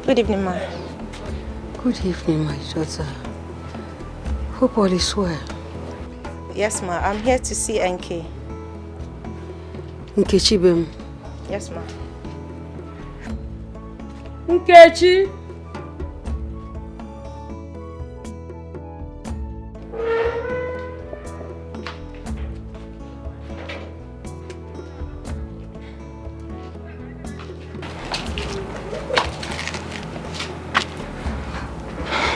Good evening, ma. Good evening, my daughter. Hope all is well. Yes, ma. I'm here to see NK. Nkechi Bem. Yes, ma. Nkechi.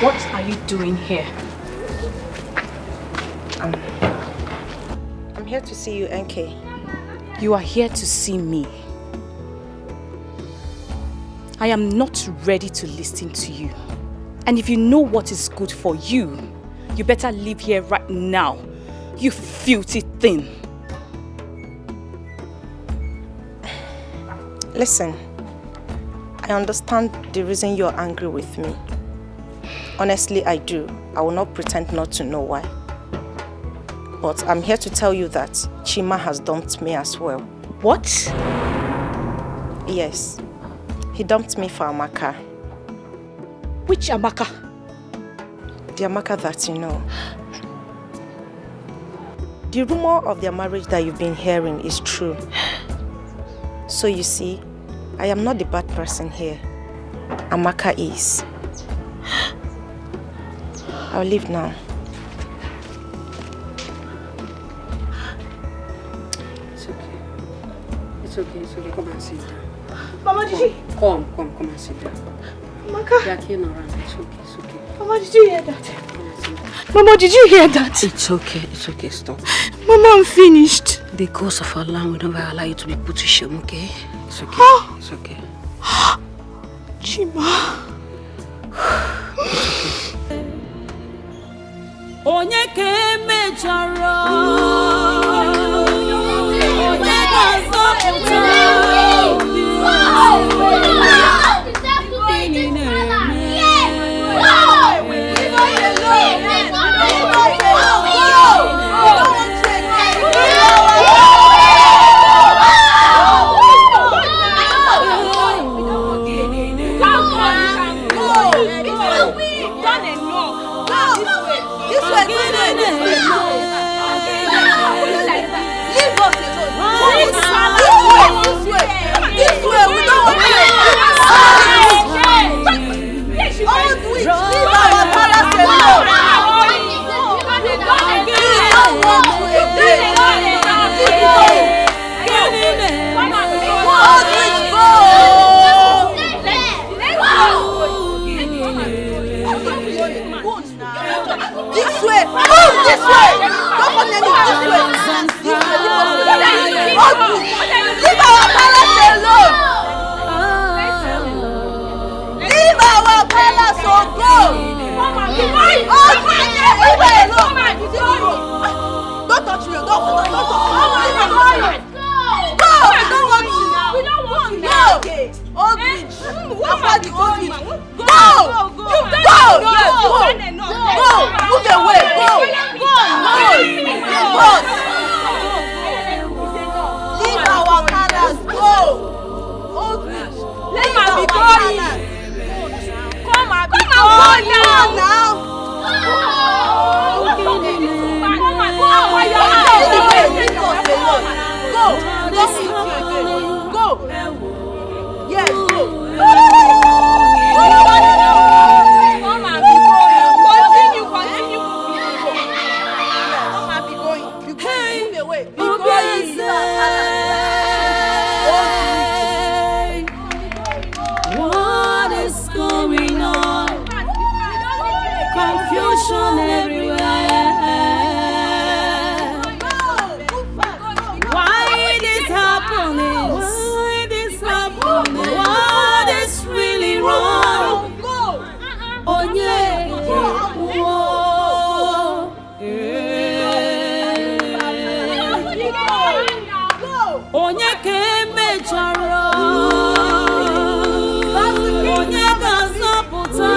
What are you doing here? I'm here to see you, NK. You are here to see me. I am not ready to listen to you. And if you know what is good for you, you better leave here right now, you filthy thing. Listen, I understand the reason you're angry with me. Honestly, I do. I will not pretend not to know why. But I'm here to tell you that Chima has dumped me as well. What? Yes. He dumped me for Amaka. Which Amaka? The Amaka that you know. The rumor of their marriage that you've been hearing is true. So you see, I am not the bad person here. Amaka is. I'll leave now. It's okay. It's okay. It's okay. Come and sit down. Mama, did you? Come and sit down. Amaka. You're here around. It's okay. It's okay. Mama, did you hear that? Come and sit down. Mama, did you hear that? It's okay. It's okay. Stop. Mama, I'm finished. The cause of Allah will never allow you to be put to shame, okay? It's okay. It's okay. Chima. It's okay. Onye ke mechara Onye ga-azọpụta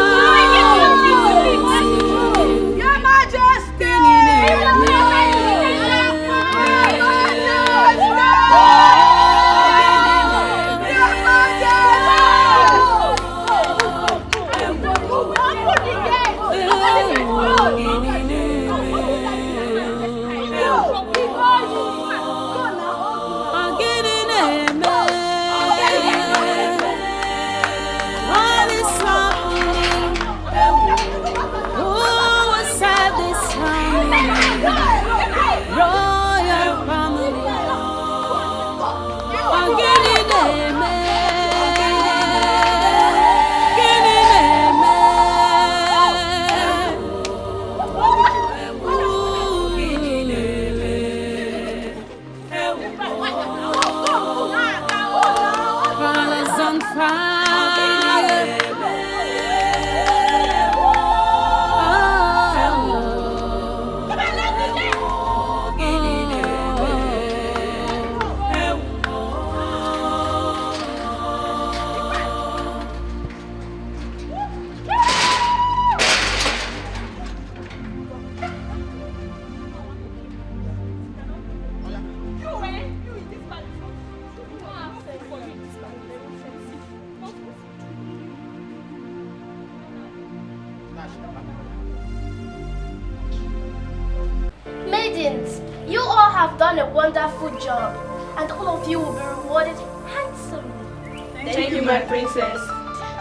have done a wonderful job, and all of you will be rewarded handsomely. Thank you, my princess.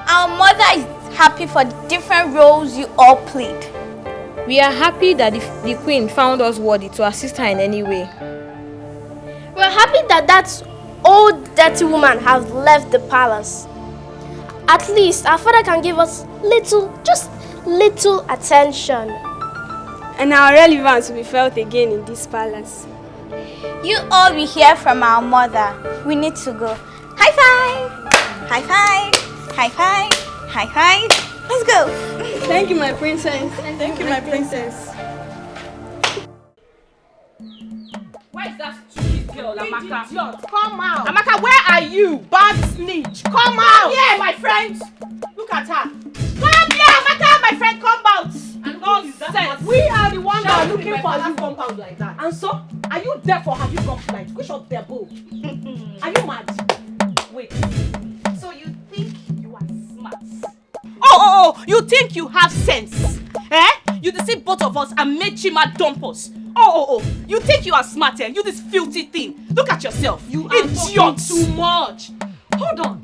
Our mother is happy for the different roles you all played. We are happy that the queen found us worthy to assist her in any way. We're happy that that old dirty woman has left the palace. At least our father can give us just little attention. And our relevance will be felt again in this palace. You all will hear from our mother. We need to go. High five! High five! High five! High five! Let's go! Thank you, my princess. Thank you, my princess. Where is that stupid girl, Amaka? Idiot, come out! Amaka, where are you? Bad snitch, come out! Yeah, my friend. Look at her. Come here, Amaka, my friend, come out! Nonsense. We are the ones that are looking for you. Compound like that. And so, are you there for have you gone flight? Which of their both? Are you mad? Wait. So you think you are smart? Oh, you think you have sense? Eh? You deceive both of us and made Chima dump us. Oh, you think you are smart, eh? You this filthy thing. Look at yourself. You idiot. Too much. Hold on.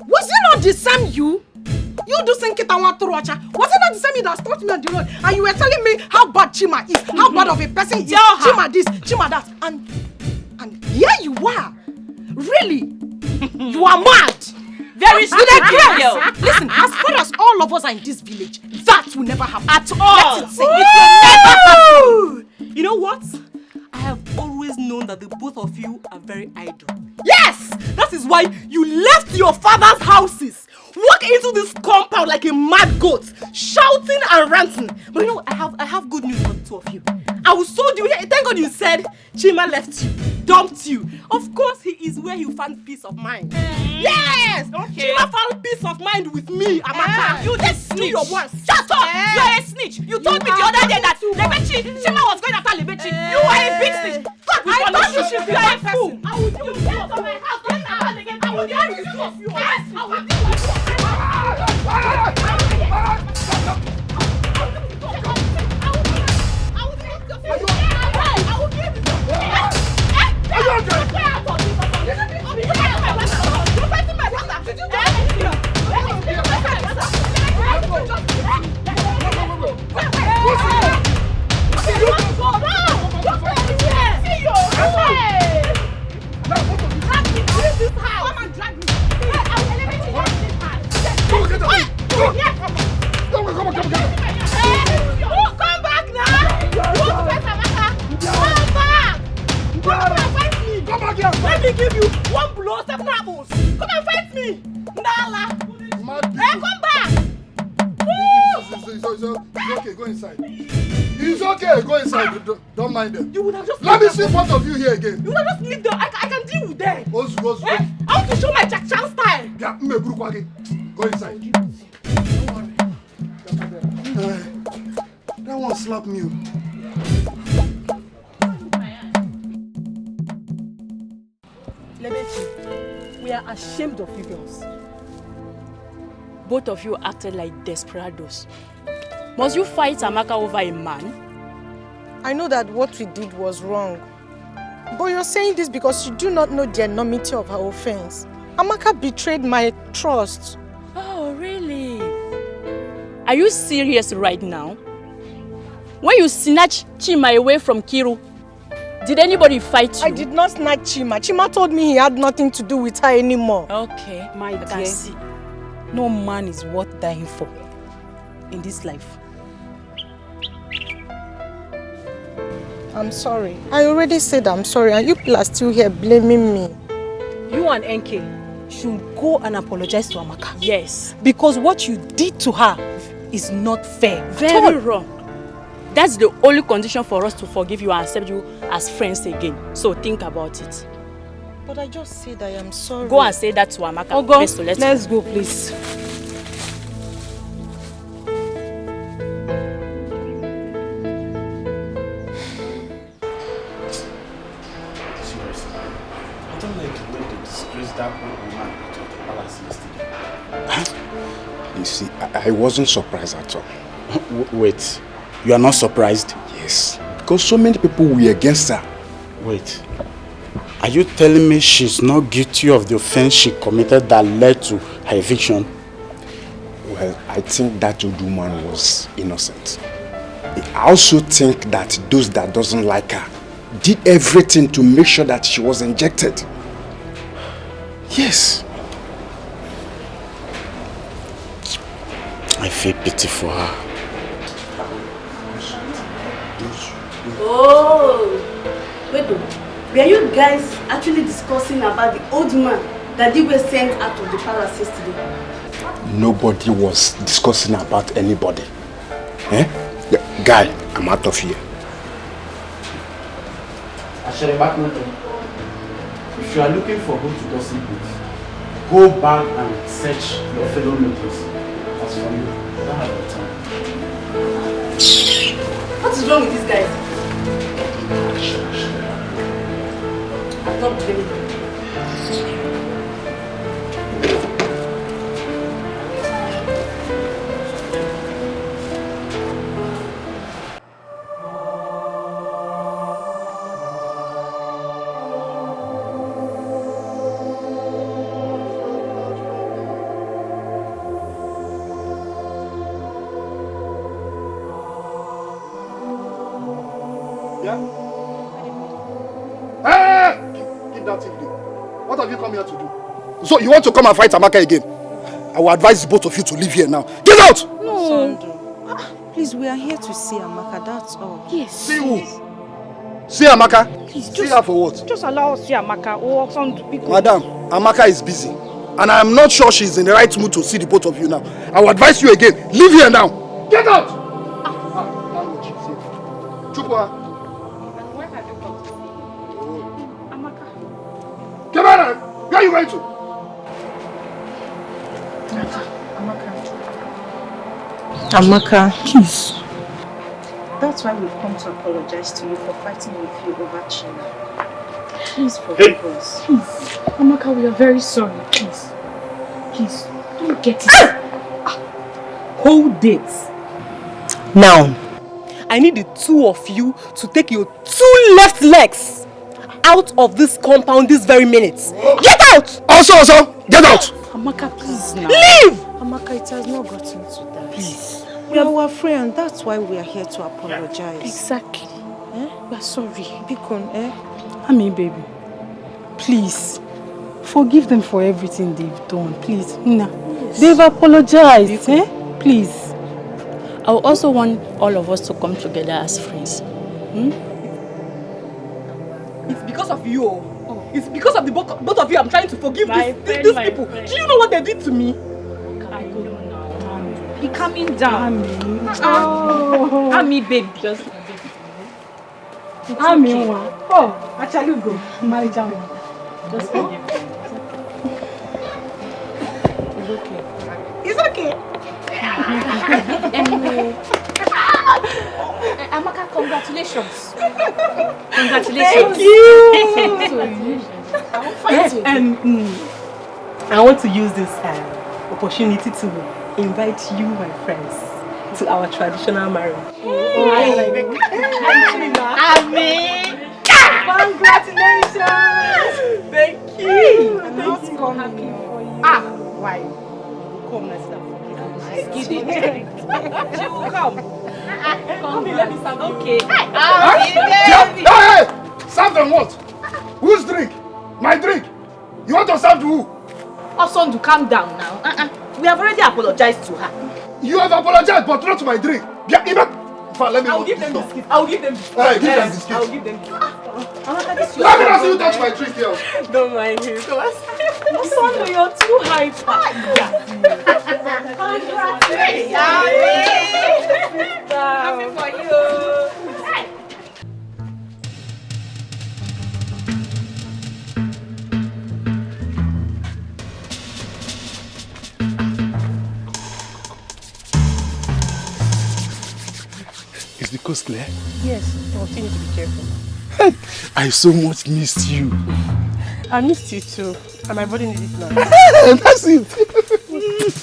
Was it not the same you? You do think it was it not the same you that stopped me on the road and you were telling me how bad Chima is, how bad of a person is, Chima this, Chima that, and here you are. Really? You are mad. Very stupid girl. Listen, as far as all of us are in this village, that will never happen. At all. Let it sink. It will never happen. You know what? I have always known that the both of you are very idle. Yes! That is why you left your father's houses, walk into this compound like a mad goat, shouting and ranting. But you know, I have good news for the two of you. I was so you. Thank God you said Chima left you, dumped you. Of course, he is where you found peace of mind. Yes! Okay. Chima found peace of mind with me, Amaka. You just do your worst. Shut up! You're a snitch. You told me the other day that Chima was going after Lebechi. You are a big snitch. God, I thought you should be a fool. I will do you to my house. I will do you. Yes, I will do you. Let me give you one blow, 7 apples. Come and fight me. Nala. Hey, come back. It's okay, go inside. It's okay, go inside. Don't mind them. You would have just let me see both of you here again. You would have just leave them. I can deal with them. Go. I want to show my Jack Chan style. Yeah, go inside. That one slapped me. Lebechi, we are ashamed of you girls. Both of you acted like desperados. Must you fight Amaka over a man? I know that what we did was wrong. But you're saying this because you do not know the enormity of her offense. Amaka betrayed my trust. Oh, really? Are you serious right now? When you snatched Chima away from Kiru, did anybody fight you? I did not snatch Chima. Chima told me he had nothing to do with her anymore. Okay, my dear. See. No man is worth dying for in this life. I'm sorry. I already said I'm sorry and you people are still here blaming me. You and NK should go and apologize to Amaka. Yes. Because what you did to her is not fair. Very wrong. That's the only condition for us to forgive you and accept you as friends again. So think about it. But I just said I am sorry. Go and say that to Amaka. Oh, go. Let's go, please. Seriously, I don't like the way they disgraced that old woman to the palace yesterday. You see, I wasn't surprised at all. Wait, you are not surprised? Yes, because so many people were against her. Wait. Are you telling me she's not guilty of the offense she committed that led to her eviction? Well, I think that old woman was innocent. I also think that those that doesn't like her did everything to make sure that she was injected. Yes. I feel pity for her. Oh, wait, were you guys actually discussing about the old man that they were sent out of the palace yesterday? Nobody was discussing about anybody. Eh? Yeah, guy, I'm out of here. If you are looking for who to gossip with, go back and search your fellow nobles. As for you, I don't have the time. What is wrong with these guys? I'm not blaming them. What have you come here to do? So you want to come and fight Amaka again? I will advise both of you to leave here now. Get out! No. Sandu. Please, we are here to see Amaka, that's all. Yes. See who? See Amaka? Please, see her for what? Just allow us see Amaka. Oh, Sandu, because... Madam, Amaka is busy. And I am not sure she is in the right mood to see the both of you now. I will advise you again. Leave here now. Get out! Chupwa. Come on! Where are you going to? Amaka, please. That's why we've come to apologize to you for fighting with you over China. Please forgive us. Please. Amaka, we are very sorry. Please. Please, don't get it. Hold it. Now, I need the two of you to take your two left legs out of this compound this very minute. Get out! Also, get out! Amaka, please now. Leave! Amaka, it has not gotten to that. Please. We are our friend, that's why we are here to apologize. Exactly. We are sorry. Bikon, Ami, baby. Please. Forgive them for everything they've done. Please. Nina. Yes. They've apologized. Please. I also want all of us to come together as friends. It's because of you. Oh. It's because of the both of you I'm trying to forgive these people. Friend. Do you know what they did to me? I don't know. Be calming down. Oh. Ami, baby. Just Ami, oh, actually go. My jam. Just forgive me. It's okay. It's okay. Anyway. Amaka, congratulations. Thank you. I want to use this opportunity to invite you, my friends, to our traditional marriage. Amen. Congratulations. Thank you. I'm so happy for you. Why? Come, let's start. She will come. Come here, let me serve. Okay. Hey! Serve them what? Whose drink? My drink. You want to serve to who? Oson, to calm down now. We have already apologized to her. You have apologized, but not to my drink. Let me I'll give them biscuits. I'll give them biscuits. Hey, give them biscuits. I'll give them biscuits. Let me not see you touch my drink here. Don't mind him. Oson, you're too hyper. Congratulations. Happy for you. Is the coast clear? Yes, continue to be careful. I so much missed you. I missed you too, and my body needs it now. That's it.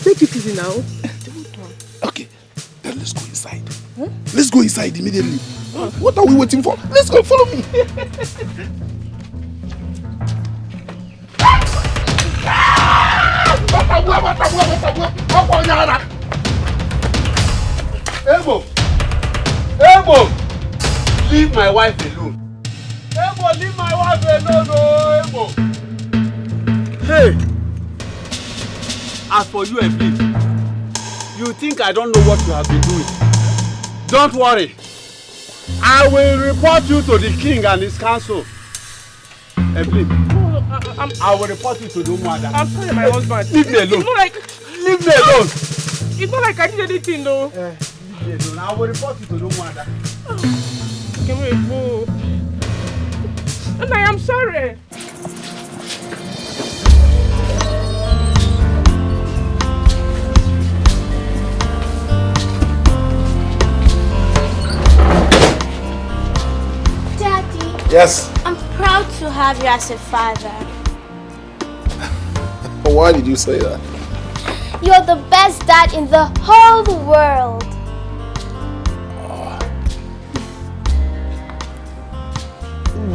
Take it easy now. Okay, then let's go inside. Let's go inside immediately. What are we waiting for? Let's go, follow me. Ebo! Ebo! Leave my wife alone. Ebo, leave my wife alone, oh, Ebo! Hey! As for you, Evelyn, you think I don't know what you have been doing? Don't worry. I will report you to the king and his council. Evelyn, I will report you to the woman. I'm sorry, my husband. Leave me alone. It's not like... Leave me alone. It's not like I did anything, though. Leave me alone. I will report you to the woman. Can we go? And I am sorry. Yes. I'm proud to have you as a father. Why did you say that? You're the best dad in the whole world.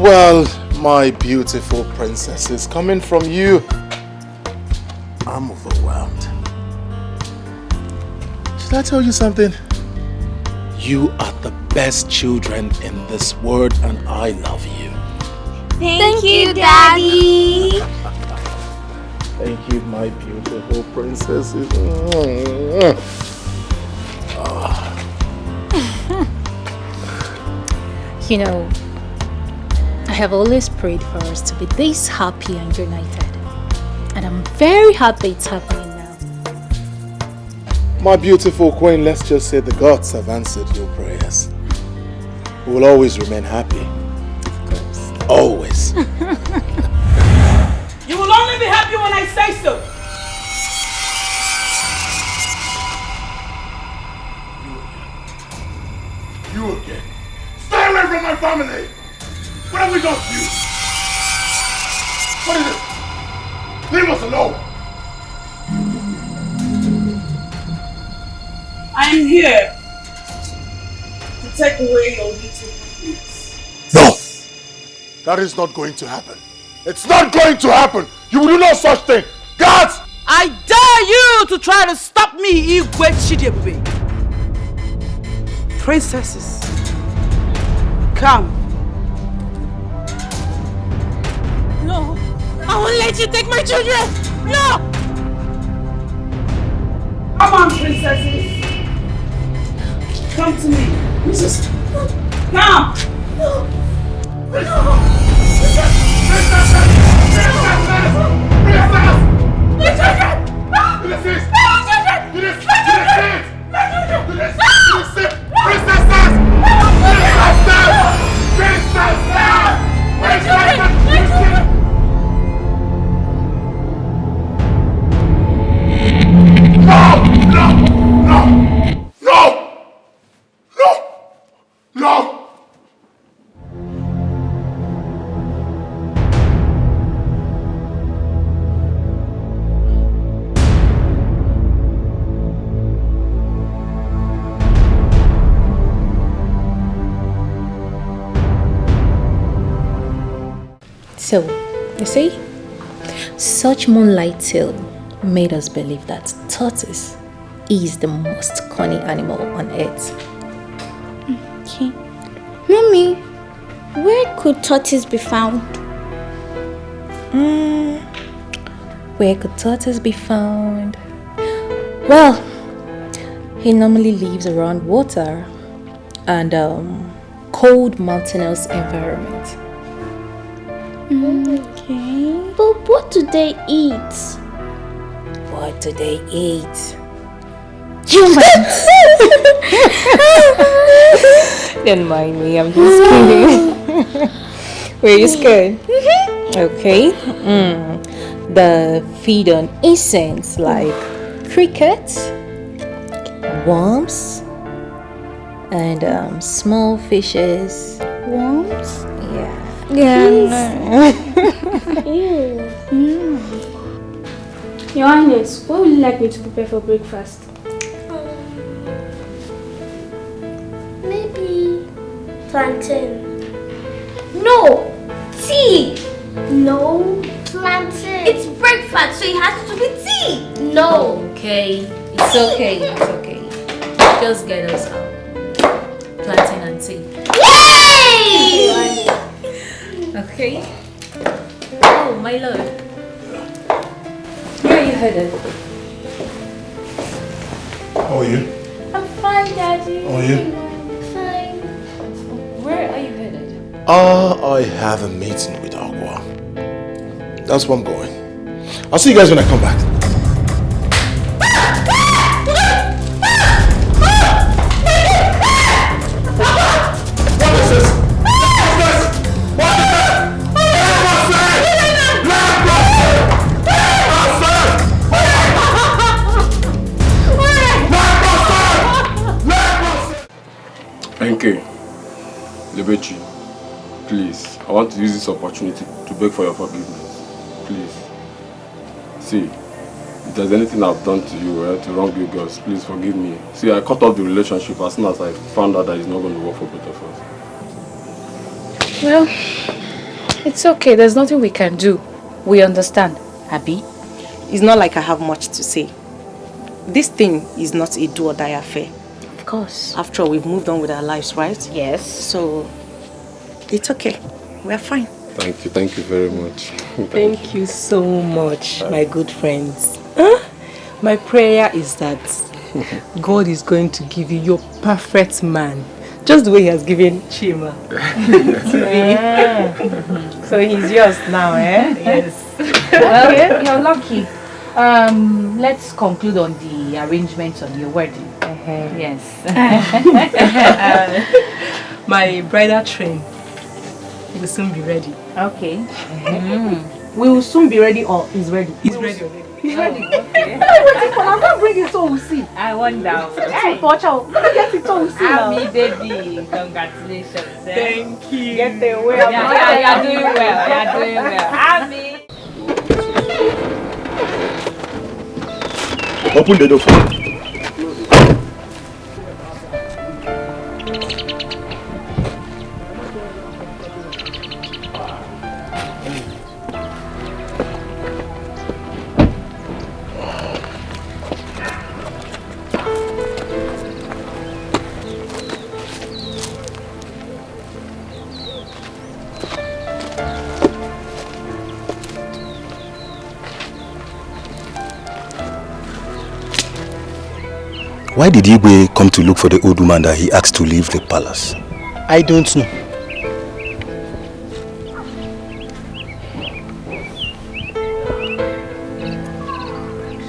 Well, my beautiful princesses, coming from you, I'm overwhelmed. Should I tell you something? You are the best children in this world and I love you. Thank you, Daddy. Thank you, my beautiful princesses. You know, I have always prayed for us to be this happy and united. And I'm very happy it's happening now. My beautiful queen, let's just say the gods have answered your prayers. We will always remain happy. Of course. Always. You will only be happy when I say so. You again. Stay away from my family! What have we done to you? What is it? Leave us alone! I am here to take away your little happiness. No! That is not going to happen. It's not going to happen! You will do no such thing! Guards! I dare you to try to stop me, Igwe Chidebube. Princesses, come. No, I won't let you take my children! No! Come on, princesses. Come to me. Princess. Come! No! Princess! So, you see, such moonlight tale made us believe that tortoise is the most cunning animal on earth. Okay. Mommy, where could tortoise be found? Where could tortoise be found? Well, he normally lives around water and cold mountainous environment. Okay. But what do they eat? What do they eat? Humans! Don't mind me, I'm just kidding. Were you scared? Okay. They feed on insects like crickets, worms, and small fishes. Worms? Yeah. Yeah. Your Highness, what would you like me to prepare for breakfast? Maybe Plantain. No! Tea! No, plantain. It's breakfast, so it has to be tea! No. Okay, it's okay, it's okay. Just get us out. Plantain and tea. Yay! Okay. Oh, my lord. Where are you headed? How are you? I'm fine, Daddy. How are you? Fine. Where are you headed? I have a meeting with Aqua. That's where I'm going. I'll see you guys when I come back. What is this? What is this? NK, Lebechi, please, I want to use this opportunity to beg for your forgiveness. Please. See, if there's anything I've done to you, to wrong you girls, please forgive me. See, I cut off the relationship as soon as I found out that it's not going to work for both of us. Well, it's okay. There's nothing we can do. We understand. Abi? It's not like I have much to say. This thing is not a do or die affair. Of course. After all, we've moved on with our lives, right? Yes. So, it's okay. We're fine. Thank you very much. Thank you so much, my good friends. My prayer is that God is going to give you your perfect man, just the way he has given Chima to me. So he's yours now, eh? Yes. Well, you're lucky. Let's conclude on the arrangements on your wedding. Yes. My bridal train will soon be ready. Okay. We will soon be ready, or is ready? He's ready already. He's ready. Okay. I'm not bringing so we'll see. I wonder. Hey, watch out. Let me get it so we'll see now. Happy baby. Congratulations. Thank you. Get the way. You're doing well. You're doing well. Happy. Open the door for me. Why did Igwe come to look for the old woman that he asked to leave the palace? I don't know.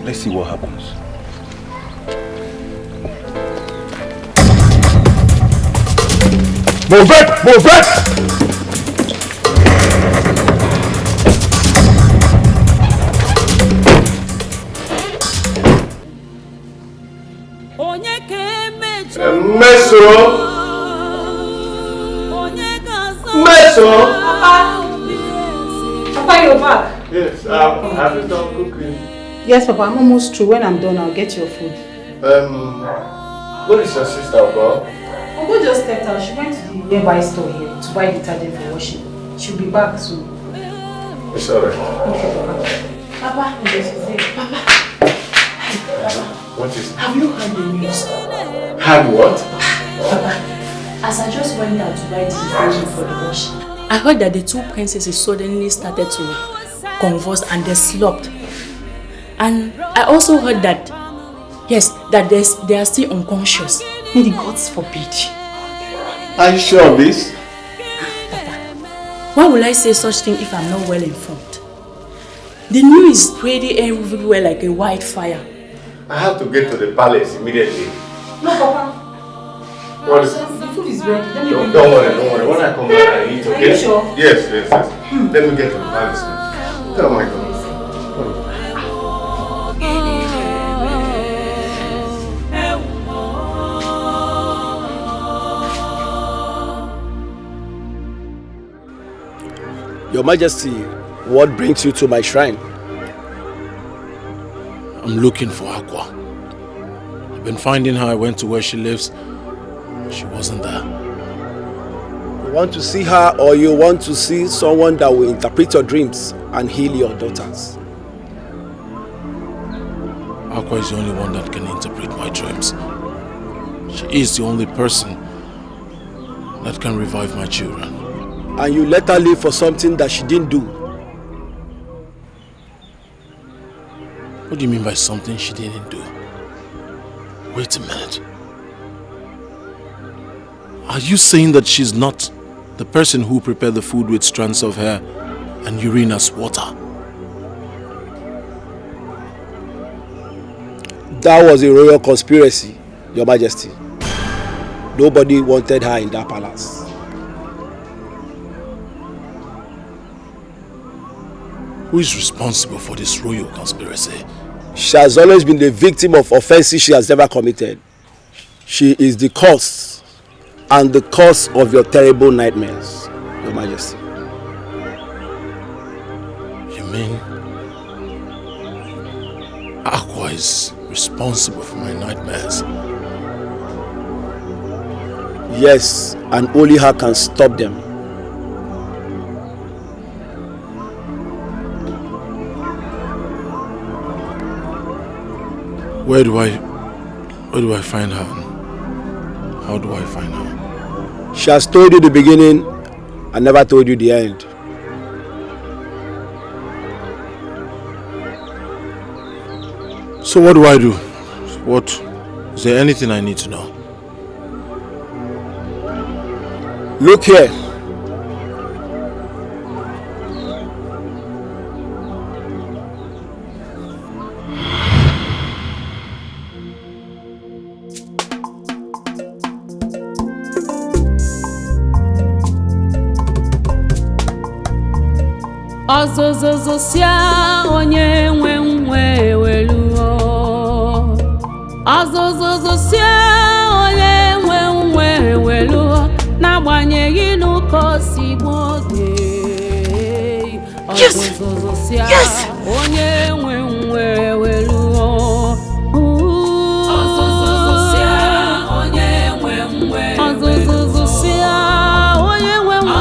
Let's see what happens. Move it! Move it! Meso! Meso! Papa, you're back. Yes, have you done cooking? Yes, Papa, I'm almost through. When I'm done, I'll get your food. What is your sister about? Uncle just stepped out. She went to the nearby store here to buy detergent for washing. She'll be back soon. It's alright. Okay, Papa. Papa, yes, Papa. What is it? Have you heard the news? Had what? Papa, as I just went out to buy the detergent for the washing, I heard that the two princesses suddenly started to converse and they slopped. And I also heard that, yes, that they are still unconscious. May the gods forbid. Are you sure of this? Papa, why will I say such thing if I'm not well informed? The news is spreading everywhere like a wildfire. I have to get to the palace immediately. No, Papa. What is The food is ready. Let me Don't worry. When I come back, I eat, okay? Are you sure? Yes. Let me get to the palace. Oh my God. Your Majesty, what brings you to my shrine? I'm looking for Aqua. I've been finding her. I went to where she lives. She wasn't there. Want to see her, or you want to see someone that will interpret your dreams and heal your daughters? Aqua is the only one that can interpret my dreams. She is the only person that can revive my children. And you let her live for something that she didn't do. What do you mean by something she didn't do? Wait a minute. Are you saying that she's not the person who prepared the food with strands of hair and urine as water? That was a royal conspiracy, Your Majesty. Nobody wanted her in that palace. Who is responsible for this royal conspiracy? She has always been the victim of offenses she has never committed. She is the cause and the cause of your terrible nightmares, Your Majesty. You mean Aqua is responsible for my nightmares? Yes, and only her can stop them. Where do I find her? How do I find her? She has told you the beginning and never told you the end. So what do I do? Is there anything I need to know? Look here. Ozozozosia onye nwe nwe weluo. Ozozozosia onye nwe nwe weluo. N'agbanyeghị n'ụkọ si gboge. Ozozozosia onye nwe nwe weluo. Ozozozosia onye nwe nwe. Ozozozosia onye nwe nwe.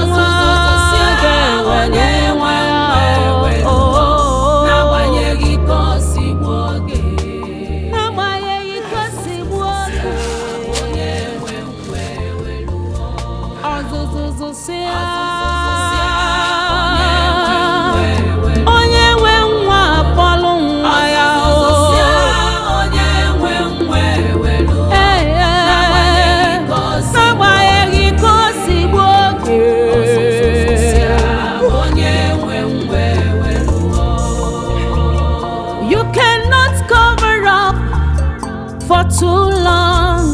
Too long,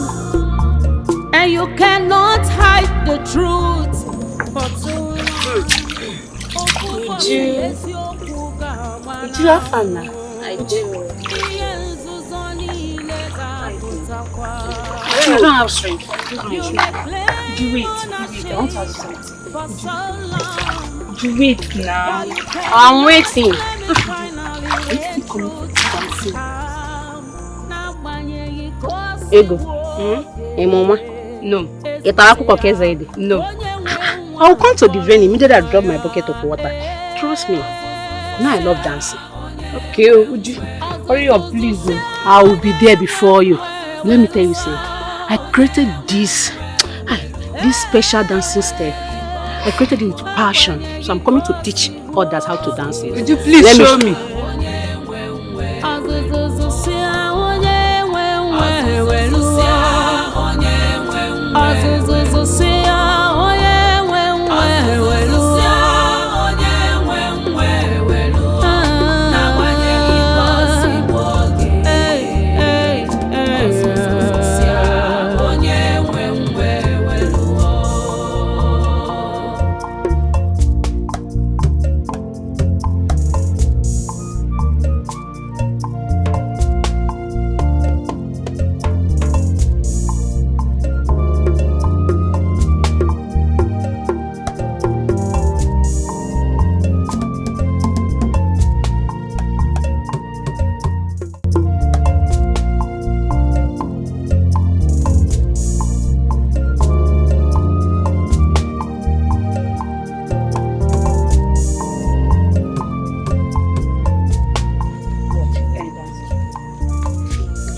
and you cannot hide the truth for too long. Did you have fun now? I do. I don't have strength. Would you wait? I want to ask you something. Would you wait now? I'm waiting. Ego. Mama. No. No. I will come to the venue immediately I drop my bucket of water. Trust me. Now I love dancing. Okay, would you hurry up, please? I will be there before you. Let me tell you, say, I created this special dancing step. I created it with passion. So I'm coming to teach others how to dance it. Would you please show me?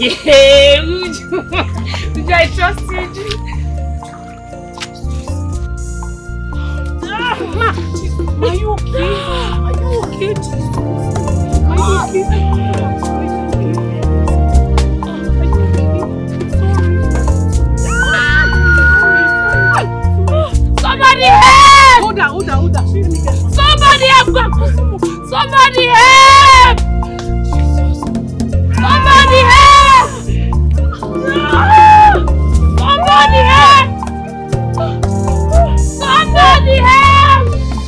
Yeah, Uju. Uju, I trust you, Uju. Are you okay? Are you okay, Jesus? Are you okay? Somebody help! Hold on. Somebody help! Somebody help! Somebody help! Somebody help! Somebody help!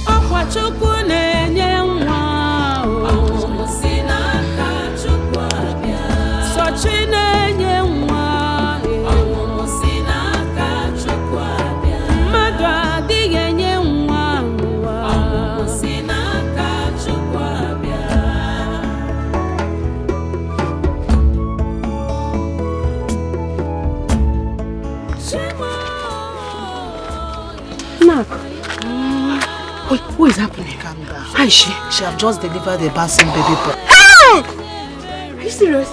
Akwachukwu na-enye nwa o. Sinaka Chukwu abịa. Sochi na-enye nwa o. Sinaka Chukwu abịa. Mmadụ adịghị enye nwa n'ụwa. Sinaka Chukwu abịa. Mark. Wait, what is happening? Calm down. How is she? She have just delivered a bouncing baby boy. Are you serious?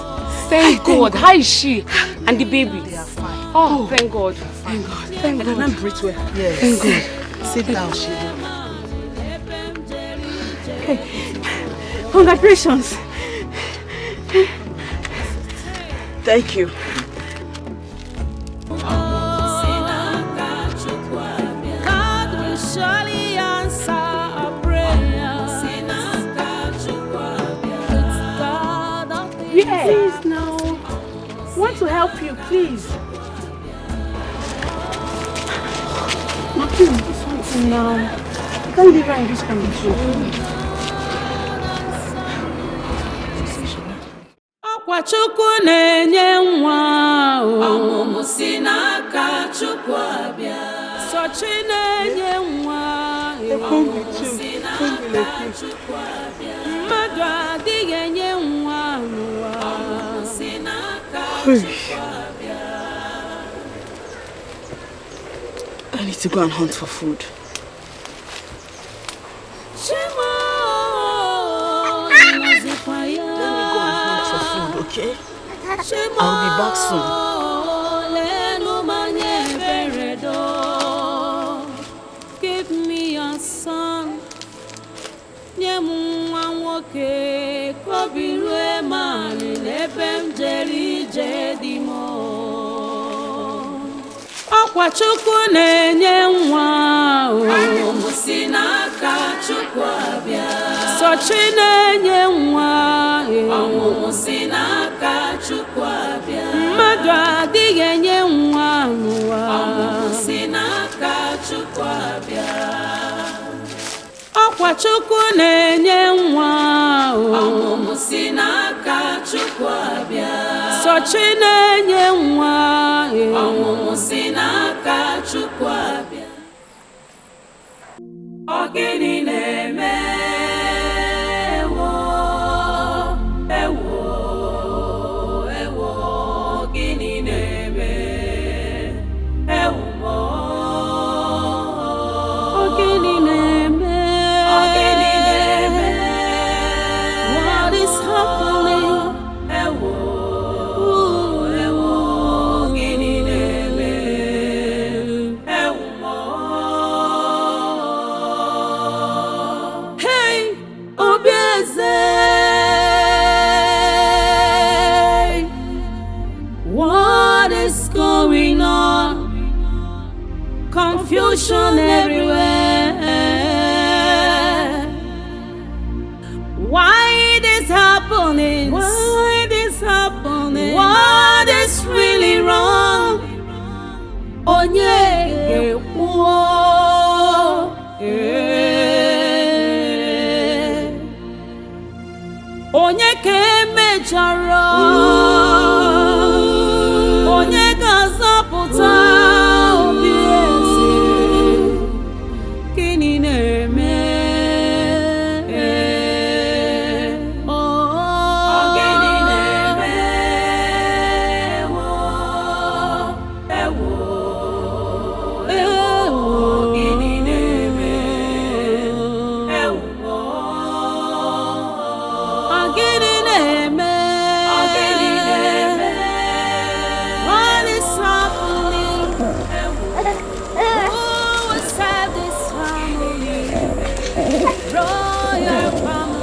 Thank God. How is she? And the baby? They are fine. Oh, thank God. Thank God. Thank God. I can't breathe well. Yes. Thank God. Sit down, she. Hey, congratulations. Thank you. God will surely answer our prayers. Yes. Please now. Want to help you, please. Now, please do something now. You can't leave her in this condition. Akwachukwu na-enye nwa o. Ọmụmụ si n'aka Chukwu abịa. Sochi na-enye nwa o. Ọmụmụ si n'aka Chukwu abịa. Mmadụ adịghị enye nwa n'ụwa. Ọmụmụ si n'aka Chukwu abịa. I need to go and hunt for food. Okay? I'll be back soon. Give me a son. Akwachukwu na-enye nwa o. Ọmụmụ si n'aka Chukwu abịa. Sochi na-enye nwa o. Ọmụmụ si n'aka Chukwu abịa. Mmadụ adịghị enye nwa n'ụwa. Ọmụmụ si n'aka Chukwu abịa. Akwachukwu na-enye nwa o. Ọmụmụ si n'aka Chukwu abịa. Sochi na-enye nwa o. Ọmụmụ si n'aka Chukwu abịa. Ọ gịnị na-eme? Ewo, gịnị na-eme? Ewo, gịnị na-eme? Gịnị na-eme? What is happening? Ewo, gịnị na-eme? Ewo. Hey, Obieze, what is going on? Confusion everywhere. Why this happening? Why this happening? What is really wrong? Onye ga-ekwu. Onye ka emejọrọ? Onye ga-azọpụta Obieze? Gịnị na-eme? Gịnị na-eme? Ewo, gịnị na-eme? Ewo, gịnị na-eme? royal family.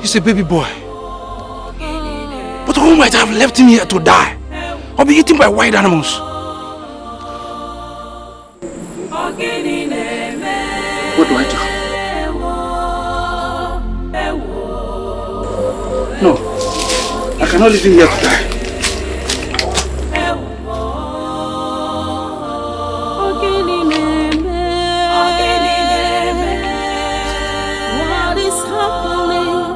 He's a baby boy. But who might have left him here to die? Or be eaten by wild animals? What do I do? No, I cannot leave him here to die. What is happening?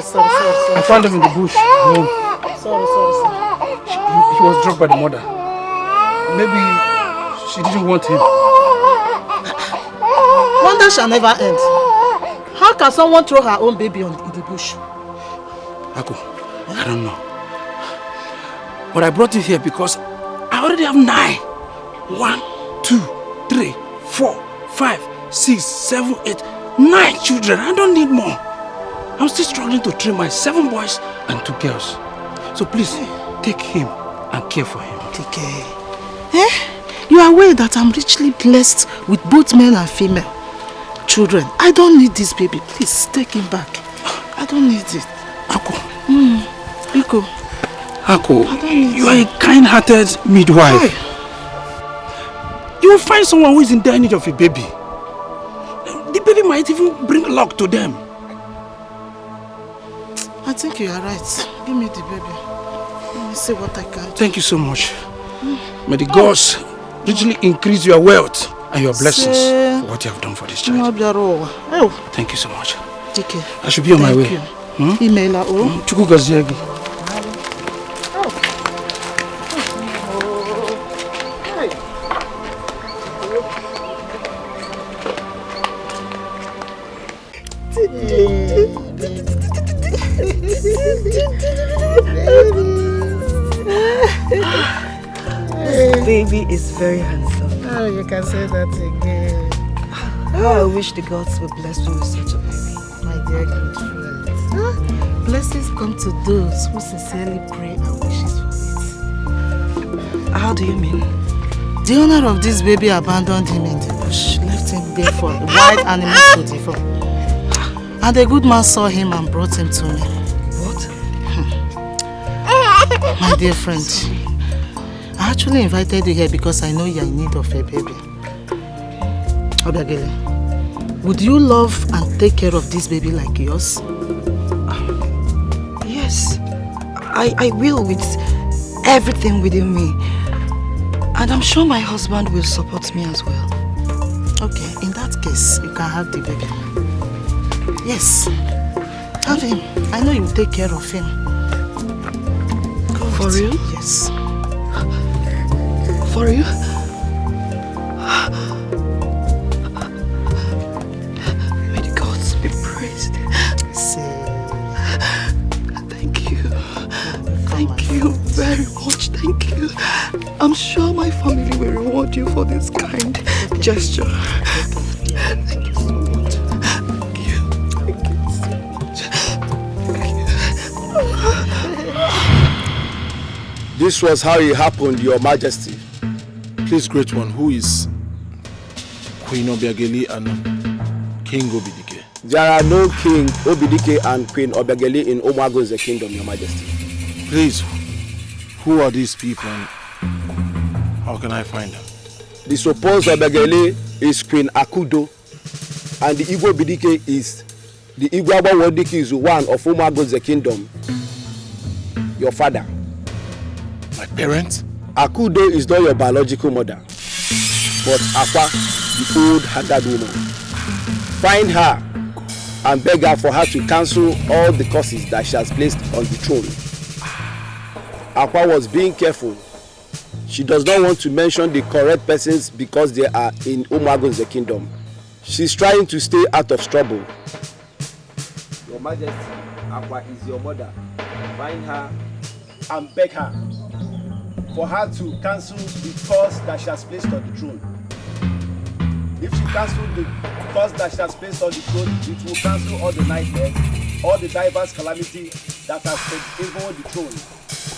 Sorry. I found him in the bush. No. Sorry. He was dropped by the mother. Maybe she didn't want him. Wonder shall never end. How can someone throw her own baby in the bush? Ako, I don't know. But I brought him here because I already have 9. 1, 2, 3, 4, 5, 6, 7, 8, 9 children. I don't need more. I'm still struggling to train my 7 boys and 2 girls. So please, take him and care for him. Take care. You are aware that I'm richly blessed with both male and female children. I don't need this baby. Please, take him back. I don't need it. Ako. Biko. Ako, you are a kind-hearted midwife. You will find someone who is in dire need of a baby. The baby might even bring luck to them. I think you are right. Give me the baby. Let me see what I can do. Thank you so much. May the gods richly increase your wealth and your blessings for what you have done for this child. Thank you so much. I should be on my way. Email. Chukwu gozie gị. This baby is very handsome. Oh, you can say that again. How I wish the gods would bless me with such a baby. My dear good friend. Blessings come to those who sincerely pray and wishes for it. How do you mean? The owner of this baby abandoned him in the bush, left him there for wild animals to devour. And a good man saw him and brought him to me. What? My dear friend, I actually invited you here because I know you are in need of a baby. Obiagele, would you love and take care of this baby like yours? Yes, I will, with everything within me. And I'm sure my husband will support me as well. Okay, in that case, you can have the baby. Yes, have him. I know you will take care of him. For real? Yes. For you? May the gods be praised. Thank you. Thank you very much. Thank you. I'm sure my family will reward you for this kind gesture. Thank you so much. Thank you. Thank you so much. This was how it happened, Your Majesty. Please, Great One, who is Queen Obiageli and King Obidike? There are no King Obidike and Queen Obiageli in Omago's kingdom, Your Majesty. Please, who are these people and how can I find them? The supposed Obiageli is Queen Akudo, and the Igbo Obidike is the Igbo Wodike is one of Omago's kingdom. Your father. My parents? Akudo is not your biological mother, but Akwa, the old haggard woman. Find her and beg her for her to cancel all the curses that she has placed on the throne. Akwa was being careful. She does not want to mention the correct persons because they are in Umago's kingdom. She's trying to stay out of trouble. Your Majesty, Akwa is your mother. Find her and beg her for her to cancel the curse that she has placed on the throne. If she cancels the curse that she has placed on the throne, it will cancel all the nightmares, all the diverse calamity that has favored the throne,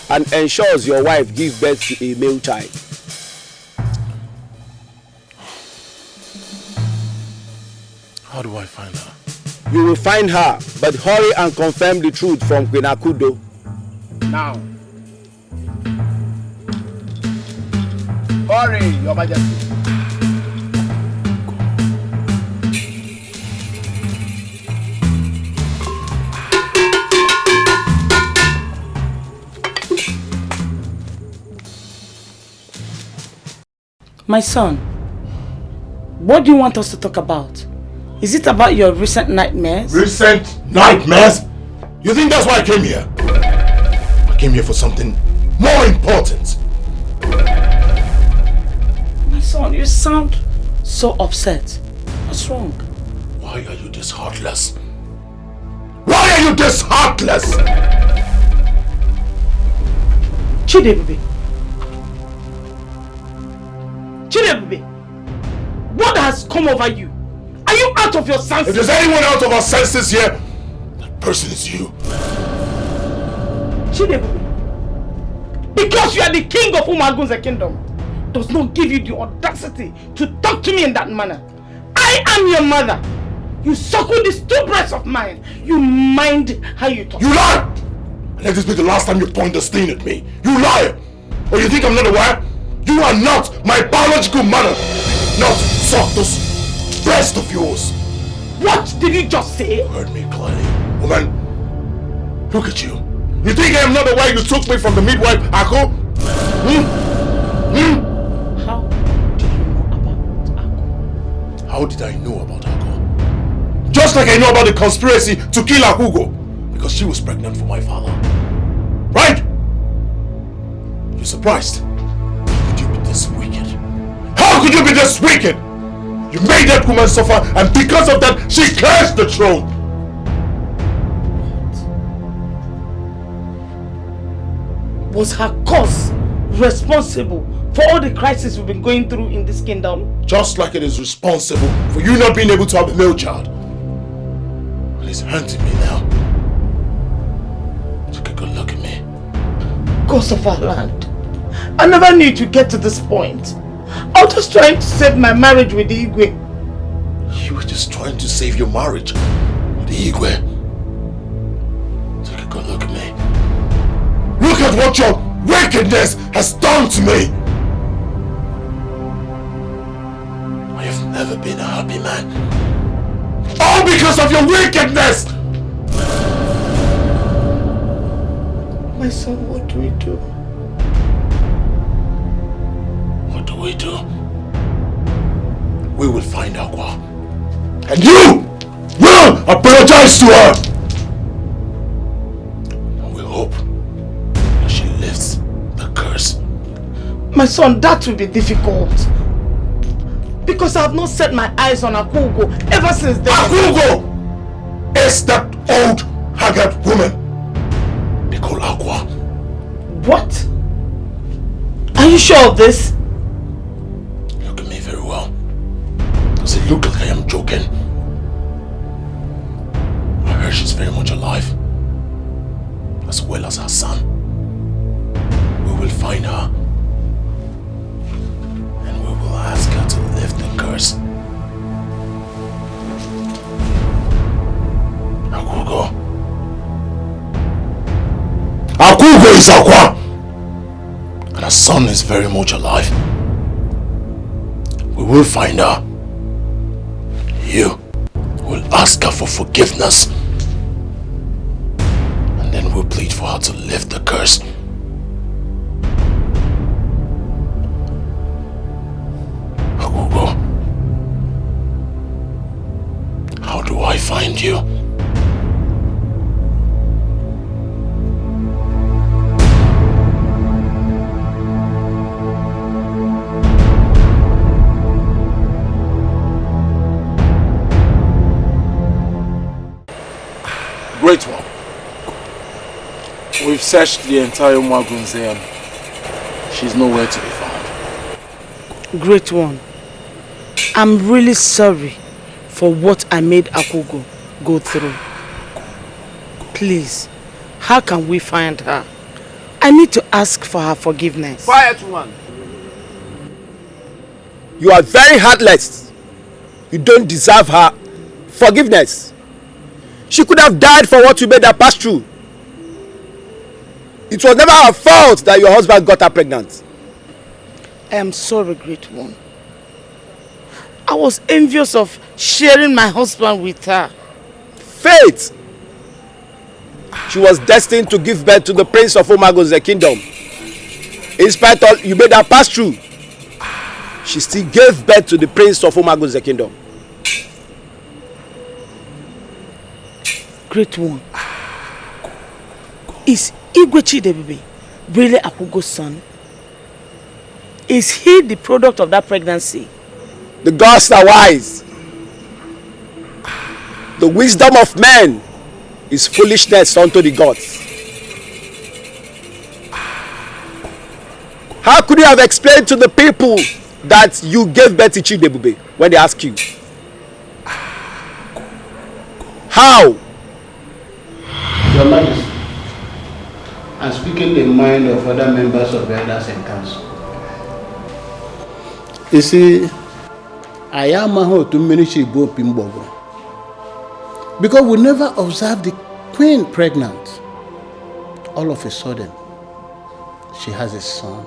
and ensures your wife gives birth to a male child. How do I find her? You will find her, but hurry and confirm the truth from Queen Akudo. Now. Hurry, Your Majesty. My son, what do you want us to talk about? Is it about your recent nightmares? Recent nightmares? You think that's why I came here? I came here for something more important. My son, you sound so upset. What's wrong? Why are you this heartless? Why are you this heartless? Chidebube. Chidebube, what has come over you? Are you out of your senses? If there's anyone out of our senses here, that person is you. Chidebube, because you are the king of Umagun's kingdom, does not give you the audacity to talk to me in that manner. I am your mother. You suckle these two breasts of mine. You mind how you talk. You lie! Let this be the last time you point the stain at me. You liar! Or you think I'm not aware? You are not my biological mother. Not suck this breast of yours. What did you just say? You heard me clearly. Woman, look at you. You think I am not aware you took me from the midwife, Akko? How did you know about Akko? Just like I know about the conspiracy to kill Akugo. Because she was pregnant for my father. Right? You're surprised? How could you be this wicked? How could you be this wicked? You made that woman suffer, and because of that, she cursed the throne. Was her cause responsible for all the crises we've been going through in this kingdom? Just like it is responsible for you not being able to have a male child. And it's hurting me now. Take a good look at me. Gods of our land, I never knew it would get to this point. I was just trying to save my marriage with the Igwe. You were just trying to save your marriage with the Igwe. Take a good look at me. Look at what your wickedness has done to me! I have never been a happy man. All because of your wickedness! My son, what do we do? What do we do? We will find Aqua. And you will apologize to her! And we hope that she lifts the curse. My son, that will be difficult. Because I have not set my eyes on Akugo ever since then. Akugo is that old, haggard woman they call Aqua. What? Are you sure of this? Look at me very well. Does it look like I am joking? I heard she's very much alive, as well as her son. We will find her, and we will ask her to lift the curse. Akugo. Akugo is Aqua! And her son is very much alive. We will find her. You will ask her for forgiveness. And then we'll plead for her to lift the curse. Akugo, how do I find you? Great one. We've searched the entire Maidens and she's nowhere to be found. Great one. I'm really sorry for what I made Akugo go through. Please, how can we find her? I need to ask for her forgiveness. Quiet one. You are very heartless. You don't deserve her forgiveness. She could have died for what you made her pass through. It was never her fault that your husband got her pregnant. I am sorry, Great One. I was envious of sharing my husband with her. Fate! She was destined to give birth to the prince of Maidens kingdom. In spite of you made her pass through, she still gave birth to the prince of Maidens kingdom. Great One. Is Igwe Chidebube really Akugo's son? Is he the product of that pregnancy? The gods are wise. The wisdom of men is foolishness unto the gods. How could you have explained to the people that you gave birth to Chidebube when they ask you? How? Your Majesty, I'm speaking the mind of other members of the elders and council. You see, I am a whole to ministry because we never observed the queen pregnant all of a sudden, she has a son.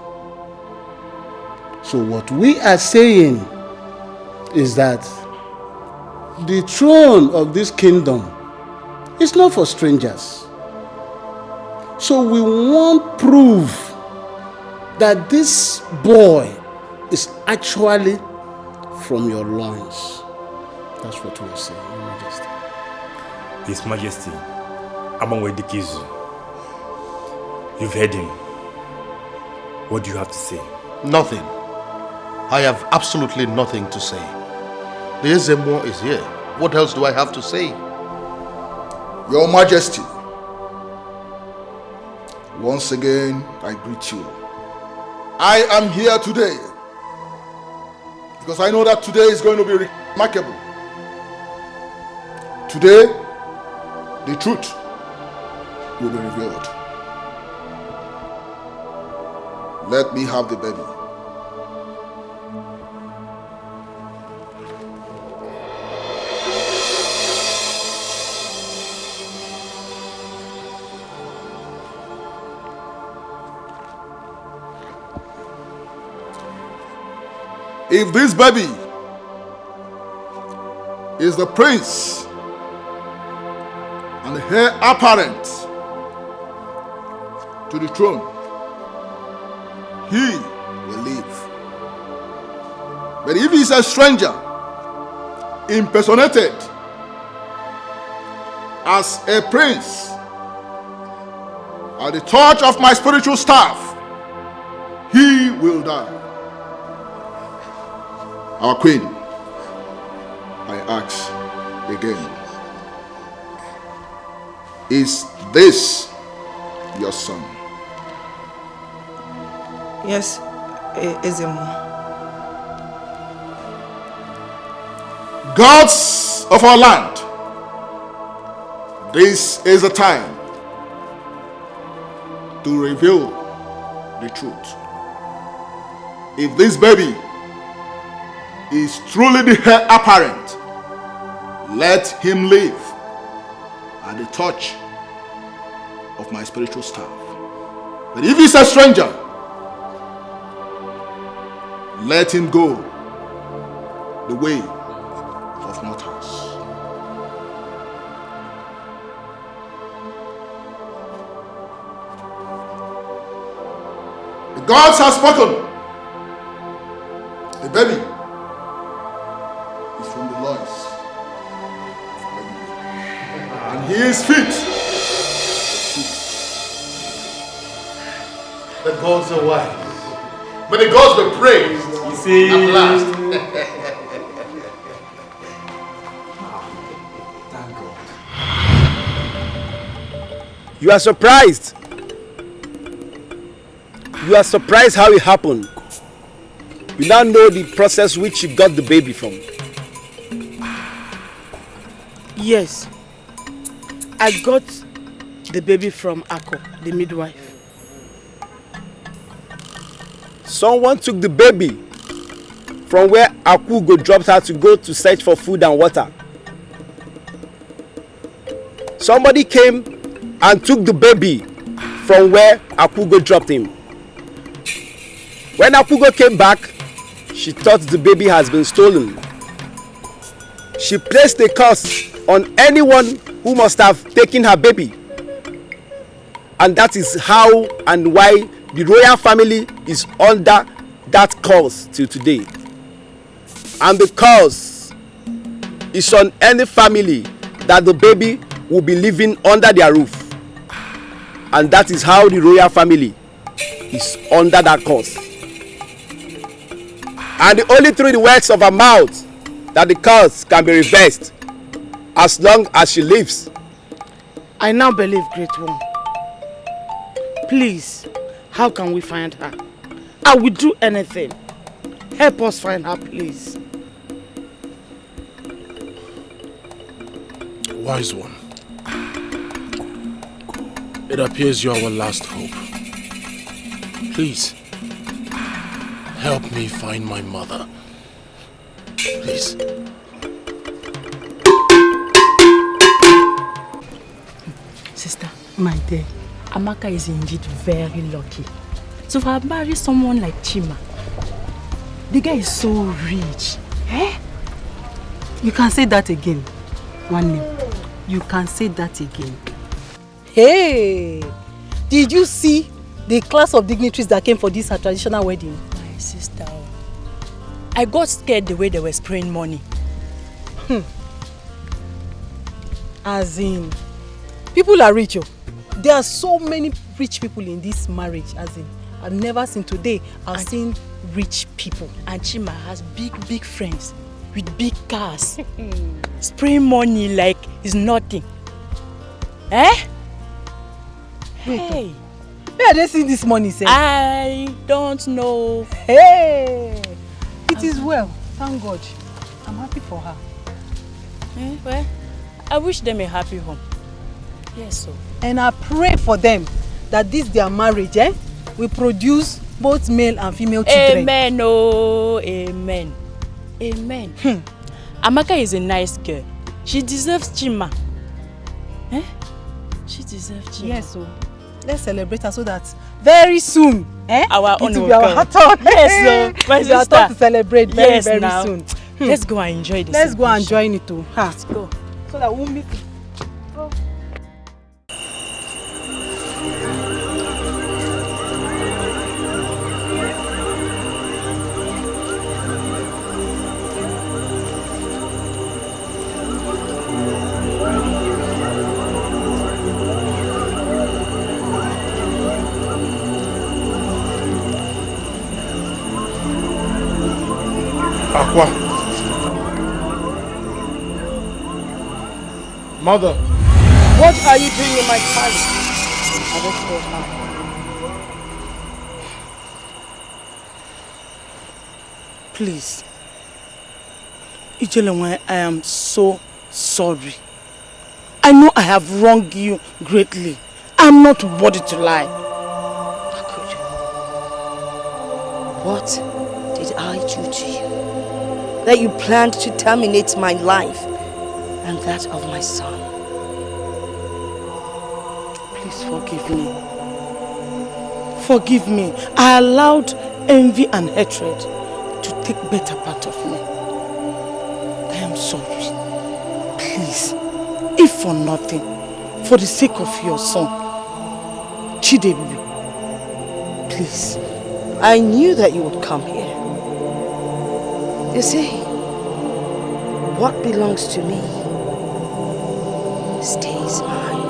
So what we are saying is that the throne of this kingdom is not for strangers. So we want proof that this boy is actually from your loins. That's what we are saying, Your Majesty. His Majesty, Amangwedikizu, you've heard him. What do you have to say? Nothing. I have absolutely nothing to say. The Ezemo is here. What else do I have to say? Your Majesty, once again, I greet you. I am here today because I know that today is going to be remarkable. Today, the truth will be revealed. Let me have the baby. If this baby is the prince and the heir apparent to the throne, he will live. But if he is a stranger, impersonated as a prince at the touch of my spiritual staff, he will die. Our queen, I ask again, is this your son? Yes, Ezemo. Gods of our land, this is the time to reveal the truth. If this baby is truly the heir apparent, let him live at the touch of my spiritual staff. But if he's a stranger, let him go the way of mortals. The gods have spoken. The baby is from the loins, and his feet. The gods are wise. May the gods be praised. You see, at last. Thank God. You are surprised. You are surprised how it happened. You now know the process which you got the baby from. Yes. I got the baby from Ako, the midwife. Someone took the baby from where Akugo dropped her to go to search for food and water. Somebody came and took the baby from where Akugo dropped him. When Akugo came back, she thought the baby has been stolen. She placed a curse on anyone who must have taken her baby. And that is how and why the royal family is under that curse till today. And the curse is on any family that the baby will be living under their roof. And that is how the royal family is under that curse. And only through the words of her mouth that the curse can be reversed as long as she lives. I now believe, Great One. Please, how can we find her? I will do anything. Help us find her, please. Wise one, it appears you are our last hope. Please, help me find my mother. Please. Sister, my dear, Amaka is indeed very lucky to have married someone like Chima. The guy is so rich. Eh? You can say that again. One name. You can say that again. Hey! Did you see the class of dignitaries that came for this traditional wedding? My sister, I got scared the way they were spraying money. As in, people are rich. There are so many rich people in this marriage. As in, I've never seen today. I've seen rich people. And Chima has big friends with big cars. Spraying money like it's nothing. Eh? Hey. Where are they seeing this money, sir? I don't know. Hey! It is well. Thank God. I'm happy for her. Well, I wish them a happy home. Yes, so. And I pray for them that this their marriage will produce both male and female children. Amen, oh, amen. Amen. Amaka is a nice girl. She deserves Chima. Eh? She deserves Chima. Yes, so let's celebrate her so that very soon, our it will be our turn. Yes, so my sister. We are turn to celebrate very soon. Let's go and enjoy this. Let's go and join it too. Let's go. So that we'll meet. Aqua. Mother. What are you doing in my palace? I don't know how. Please. Ijelenwe, I am so sorry. I know I have wronged you greatly. I'm not worthy to lie. What did I do to you that you planned to terminate my life and that of my son? Please forgive me. Forgive me. I allowed envy and hatred to take better part of me. I am sorry. Please, if for nothing, for the sake of your son, Chidebu, please. I knew that you would come here. You see, what belongs to me stays mine.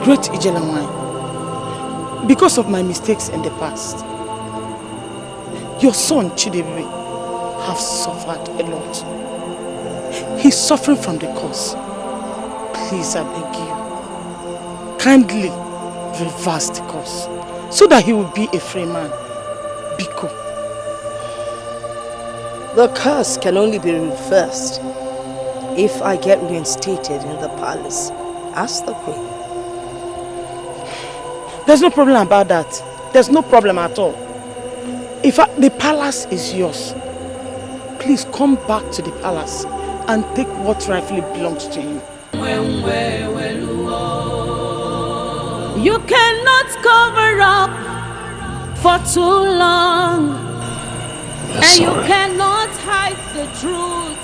Great Ijelanwai, because of my mistakes in the past, your son Chidebu has suffered a lot. He's suffering from the cause. Please, I beg you, kindly reverse the cause so that he will be a free man. Biko. The curse can only be reversed if I get reinstated in the palace as the queen. There's no problem about that. There's no problem at all. If the palace is yours, please come back to the palace and take what rightfully belongs to you. You cannot cover up for too long. And you cannot hide the truth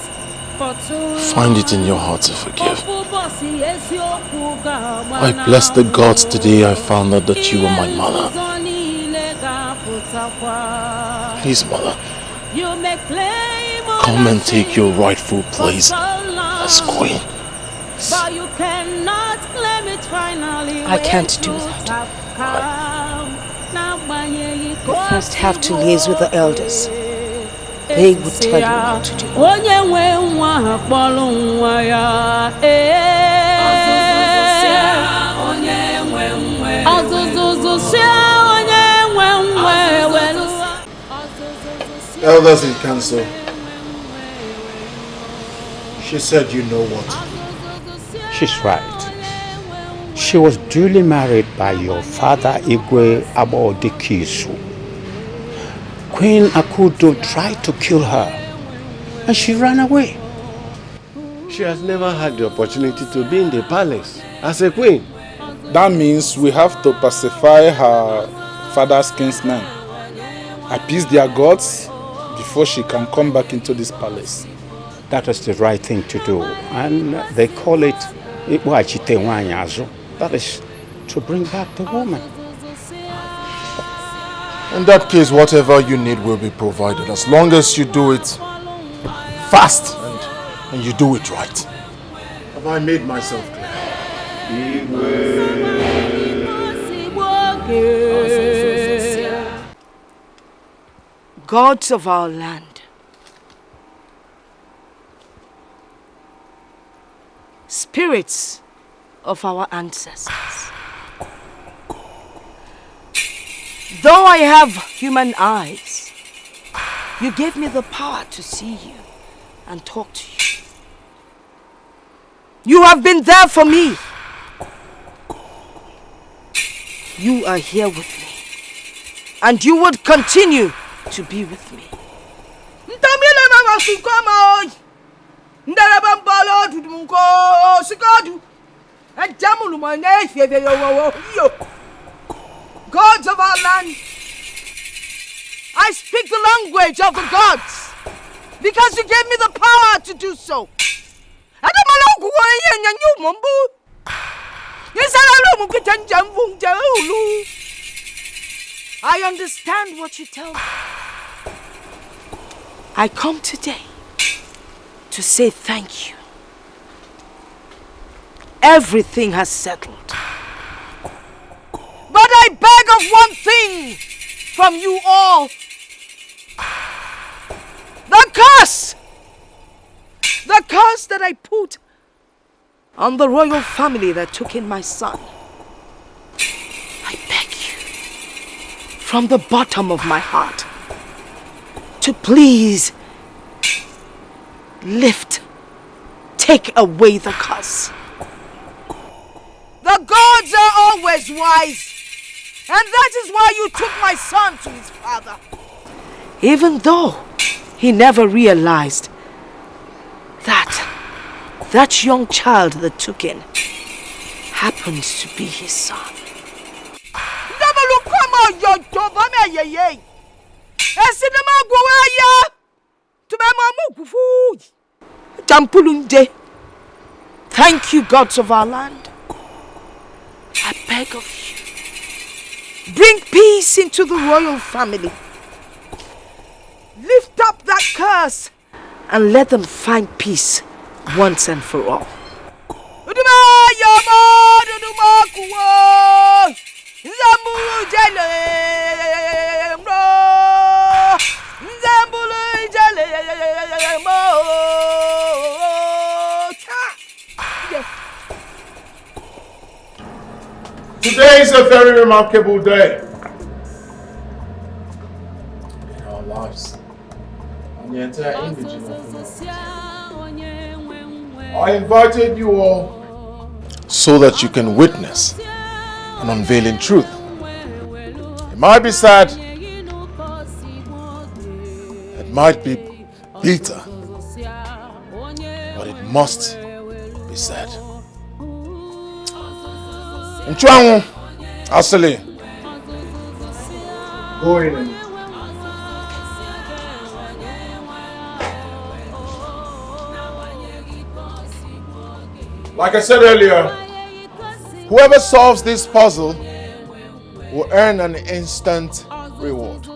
for too long. Find it in your heart to forgive. I bless the gods today I found out that you were my mother. Please, mother, come and take your rightful place as queen. I can't do that. You first have to liaise with the elders. They would tell you what to do. Elders in council, she said you know what. She's right. She was duly married by your father Igwe Abodikisu. Queen Akudo tried to kill her and she ran away. She has never had the opportunity to be in the palace as a queen. That means we have to pacify her father's kinsmen, appease their gods before she can come back into this palace. That is the right thing to do. And they call it that is to bring back the woman. In that case, whatever you need will be provided, as long as you do it fast and you do it right. Have I made myself clear? Gods of our land, spirits of our ancestors, though I have human eyes, you gave me the power to see you and talk to you. You have been there for me. You are here with me, and you would continue to be with me. Gods of our land, I speak the language of the gods because you gave me the power to do so. I understand what you tell me. I come today to say thank you. Everything has settled. But I beg of one thing from you all. The curse! The curse that I put on the royal family that took in my son. I beg you, from the bottom of my heart, to please take away the curse. The gods are always wise, and that is why you took my son to his father. Even though he never realized that young child that took in happens to be his son. Thank you, gods of our land. I beg of you, bring peace into the royal family. Lift up that curse and let them find peace once and for all. Today is a very remarkable day in our lives and the entire indigenous community. I invited you all so that you can witness an unveiling truth. It might be sad, it might be bitter, but it must be said. Nchuangu, Asali, go in and like I said earlier, whoever solves this puzzle will earn an instant reward.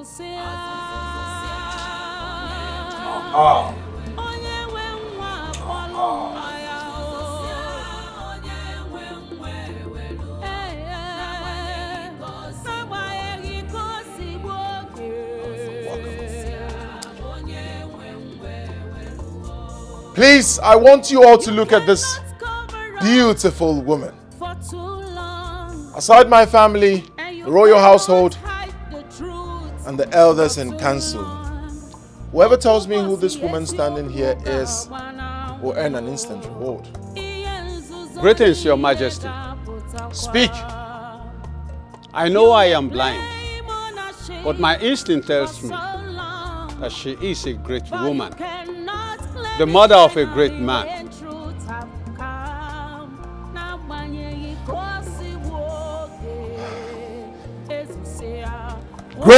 Please, I want you all to look at this beautiful woman. Aside my family, the royal household, and the elders in council, whoever tells me who this woman standing here is will earn an instant reward. Greetings, Your Majesty. Speak. I know I am blind, but my instinct tells me that she is a great woman, the mother of a great man.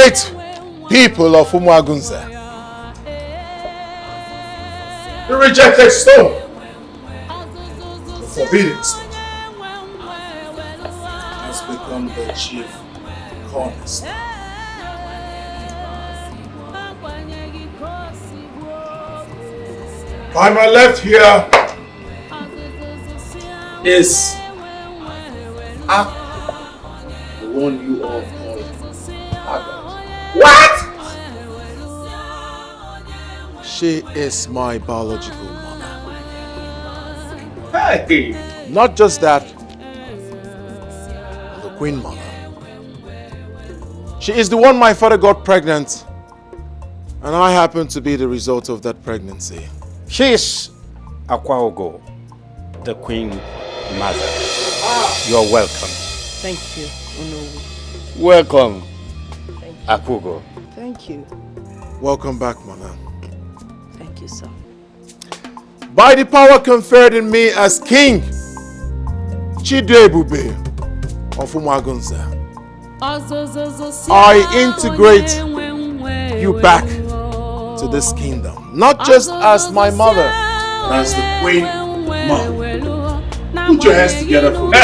great people of Umuagunze. The rejected stone, the forbidden stone, has become the chief cornerstone. By my left here is Aku, the one you all call Aga. What? She is my biological mother. Hey! Not just that, the queen mother. She is the one my father got pregnant, and I happen to be the result of that pregnancy. She is Akwaogo, the queen mother. You're welcome. Thank you, Onowu. Welcome, Akugo. Thank you. Welcome back, mother. Thank you, sir. By the power conferred in me as king, Chidebube of Umuagunze, I integrate you back to this kingdom. Not just as my mother, but as the queen mother. Put your hands together for me.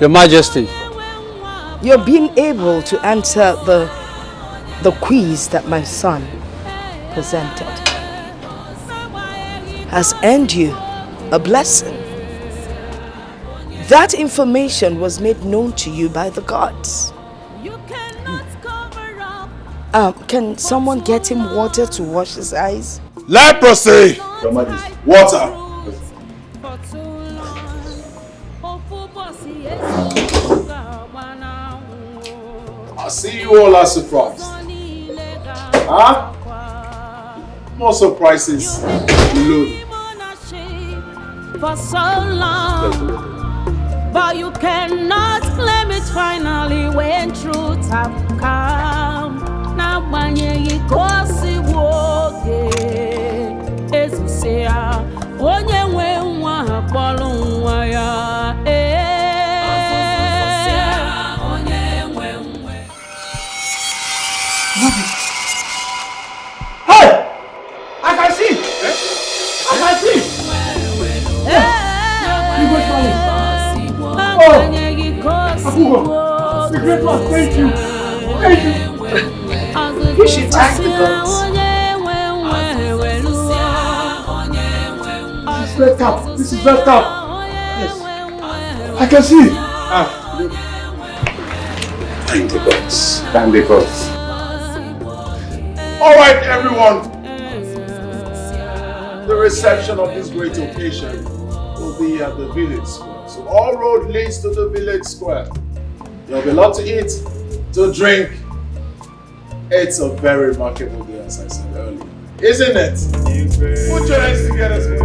Your Majesty. You're being able to answer the quiz that my son presented has earned you a blessing. That information was made known to you by the gods. Can someone get him water to wash his eyes? Leprosy! Your Majesty. Water! I see you all are surprised. Huh? More surprises below. For so long, but you cannot claim it finally when truth have come. Now when you go see woke, as you say, onye we nwa bolu nwa ya. Hey! I can see! I can see! You go for it. Oh! Akugo! The great one, thank you! Thank you! You should thank the gods. This is red cap. This is red cap. Yes. I can see! Thank the gods. Thank the gods. Alright, everyone. The reception of this great occasion will be at the village square. So all road leads to the village square. There'll be a lot to eat, to drink. It's a very remarkable day, as I said earlier. Isn't it? Put your hands together.